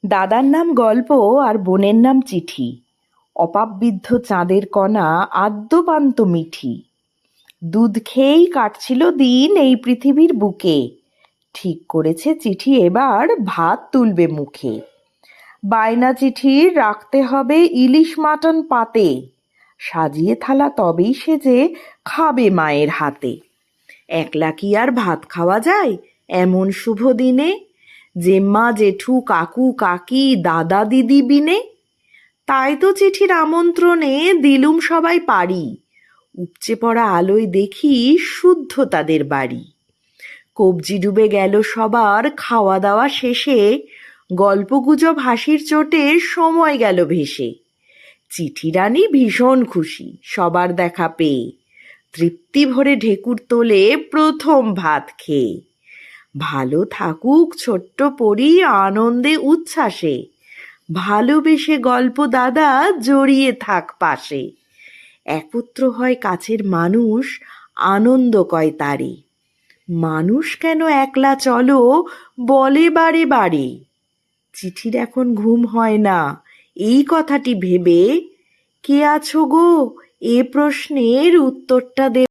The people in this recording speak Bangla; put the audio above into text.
দাদার নাম গল্প আর বোনের নাম চিঠি। অপাবৃদ্ধ চাঁদের কণা আদ্যপান্ত মিঠি। দুধ খেয়েই কাটছিল দিন এই পৃথিবীর বুকে। ঠিক করেছে চিঠি এবার ভাত তুলবে মুখে। বায়না চিঠির রাখতে হবে ইলিশ মাটন পাতে। সাজিয়ে থালা তবেই সেজে খাবে মায়ের হাতে। একলা কি আর ভাত খাওয়া যায় এমন শুভ দিনে? জেম্মা জেঠু কাকু কাকি দাদা দিদি বিনে। তাই তো চিঠির আমন্ত্রণে দিলুম সবাই পারি। উপচে পড়া আলোয় দেখি শুদ্ধ তাদের বাড়ি। কবজি ডুবে গেল সবার খাওয়া দাওয়া শেষে। গল্পগুজব হাসির চোটে সময় গেল ভেসে। চিঠি রানী ভীষণ খুশি সবার দেখা পেয়ে। তৃপ্তি ভরে ঢেকুর তোলে প্রথম ভাত খেয়ে। ভালো থাকুক ছোট্ট পরি আনন্দে উচ্ছ্বাসে। ভালোবেসে গল্প দাদা জড়িয়ে থাক পাশে। একত্র হয় কাছের মানুষ, আনন্দ কয় তারে। মানুষ কেন একলা চলো বলে বারে বারে। চিঠির এখন ঘুম হয় না এই কথাটি ভেবে। কে আছো গো এ প্রশ্নের উত্তরটা দেবে?